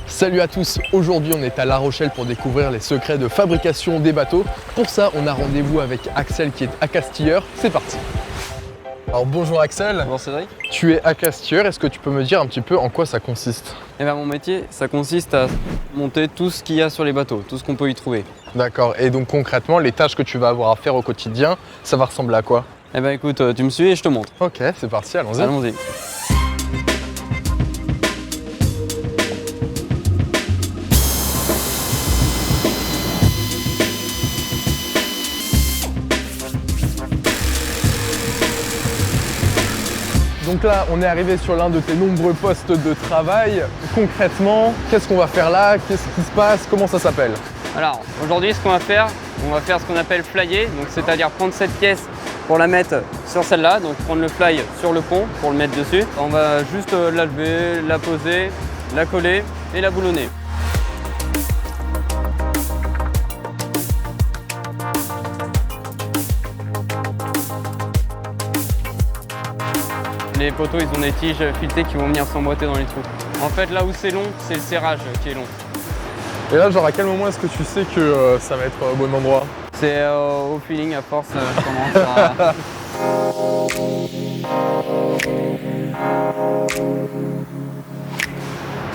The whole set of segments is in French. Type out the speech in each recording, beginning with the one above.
Salut à tous, aujourd'hui on est à La Rochelle pour découvrir les secrets de fabrication des bateaux. Pour ça, on a rendez-vous avec Axel qui est accastilleur. C'est parti. Alors bonjour Axel. Bonjour Cédric. Tu es accastilleur, est-ce que tu peux me dire un petit peu en quoi ça consiste? Eh bien, mon métier, ça consiste à monter tout ce qu'il y a sur les bateaux, tout ce qu'on peut y trouver. D'accord, et donc concrètement, les tâches que tu vas avoir à faire au quotidien, ça va ressembler à quoi? Eh bien écoute, tu me suis et je te montre. Ok, c'est parti, allons-y. Allons-y. Donc là, on est arrivé sur l'un de tes nombreux postes de travail. Concrètement, qu'est-ce qu'on va faire là? Qu'est-ce qui se passe? Comment ça s'appelle? Alors, aujourd'hui, ce qu'on va faire, ce qu'on appelle flyer, donc c'est-à-dire prendre cette pièce pour la mettre sur celle-là, donc prendre le fly sur le pont pour le mettre dessus. On va juste la lever, la poser, la coller et la boulonner. Les poteaux, ils ont des tiges filetées qui vont venir s'emboîter dans les trous. En fait, là où c'est long, c'est le serrage qui est long. Et là, genre à quel moment est-ce que tu sais que ça va être au bon endroit? C'est au feeling, à force, je commence à...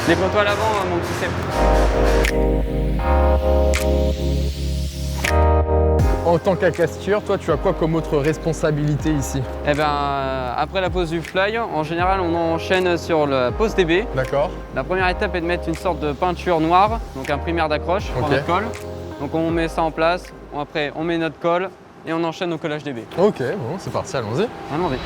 Déploie-toi à l'avant, mon petit Seb. En tant qu'accastilleur, toi, tu as quoi comme autre responsabilité ici? Eh ben, après la pose du fly, en général, on enchaîne sur la pose des baies. D'accord. La première étape est de mettre une sorte de peinture noire, donc un primaire d'accroche pour notre colle. Donc on met ça en place, après on met notre colle et on enchaîne au collage des baies. Ok, bon, c'est parti, allons-y. Allons-y.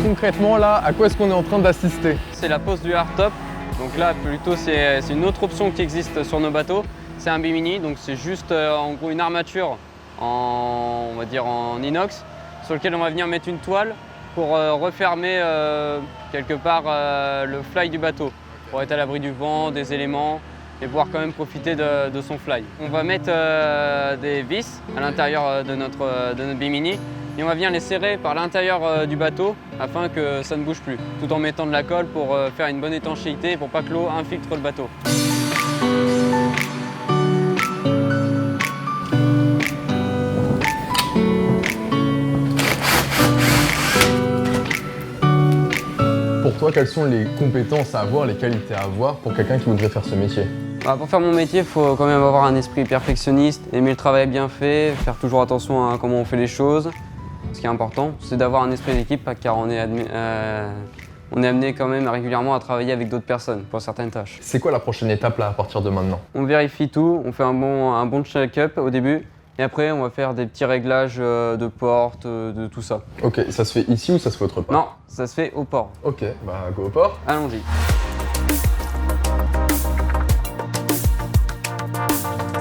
Concrètement, là, à quoi est-ce qu'on est en train d'assister? C'est la pose du hardtop. Donc là, plutôt, c'est une autre option qui existe sur nos bateaux. C'est un bimini, donc c'est juste en gros une armature on va dire en inox sur lequel on va venir mettre une toile pour refermer quelque part le fly du bateau pour être à l'abri du vent, des éléments et pouvoir quand même profiter de son fly. On va mettre des vis à l'intérieur de notre bimini et on va venir les serrer par l'intérieur du bateau afin que ça ne bouge plus, tout en mettant de la colle pour faire une bonne étanchéité et pour pas que l'eau infiltre le bateau. Pour toi, quelles sont les compétences à avoir, les qualités à avoir pour quelqu'un qui voudrait faire ce métier? Pour faire mon métier, il faut quand même avoir un esprit perfectionniste, aimer le travail bien fait, faire toujours attention à comment on fait les choses. Ce qui est important, c'est d'avoir un esprit d'équipe car on est amené quand même régulièrement à travailler avec d'autres personnes pour certaines tâches. C'est quoi la prochaine étape là à partir de maintenant? On vérifie tout, on fait un bon check-up au début et après on va faire des petits réglages de porte, de tout ça. Ok, ça se fait ici ou ça se fait autre part? Non, ça se fait au port. Ok, bah go au port. Allons-y.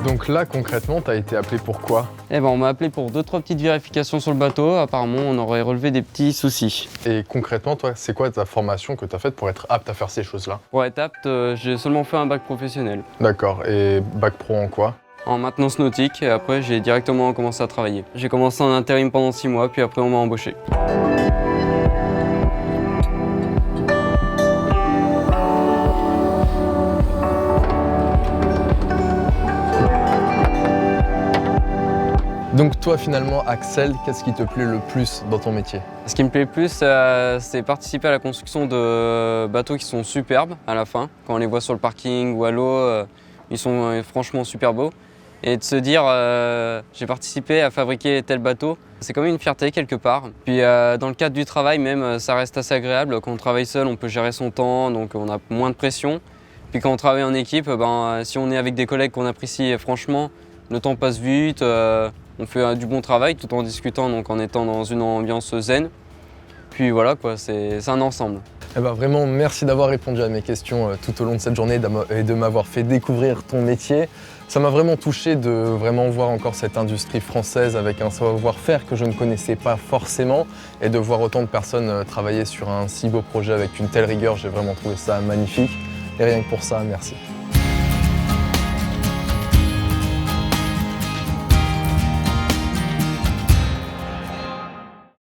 Donc là, concrètement, tu as été appelé pour quoi? Eh ben, on m'a appelé pour 2-3 petites vérifications sur le bateau. Apparemment, on aurait relevé des petits soucis. Et concrètement, toi, c'est quoi ta formation que tu as faite pour être apte à faire ces choses-là? Pour être apte, j'ai seulement fait un bac professionnel. D'accord, et bac pro en quoi? En maintenance nautique, et après j'ai directement commencé à travailler. J'ai commencé en intérim pendant 6 mois, puis après on m'a embauché. Donc toi, finalement, Axel, qu'est-ce qui te plaît le plus dans ton métier? Ce qui me plaît le plus, c'est participer à la construction de bateaux qui sont superbes à la fin. Quand on les voit sur le parking ou à l'eau, ils sont franchement super beaux. Et de se dire, j'ai participé à fabriquer tel bateau, c'est quand même une fierté quelque part. Puis dans le cadre du travail même, ça reste assez agréable. Quand on travaille seul, on peut gérer son temps, donc on a moins de pression. Puis quand on travaille en équipe, si on est avec des collègues qu'on apprécie franchement, le temps passe vite, on fait du bon travail tout en discutant, donc en étant dans une ambiance zen. Puis voilà, quoi, c'est un ensemble. Eh ben vraiment, merci d'avoir répondu à mes questions tout au long de cette journée et de m'avoir fait découvrir ton métier. Ça m'a vraiment touché de vraiment voir encore cette industrie française avec un savoir-faire que je ne connaissais pas forcément et de voir autant de personnes travailler sur un si beau projet avec une telle rigueur. J'ai vraiment trouvé ça magnifique et rien que pour ça, merci.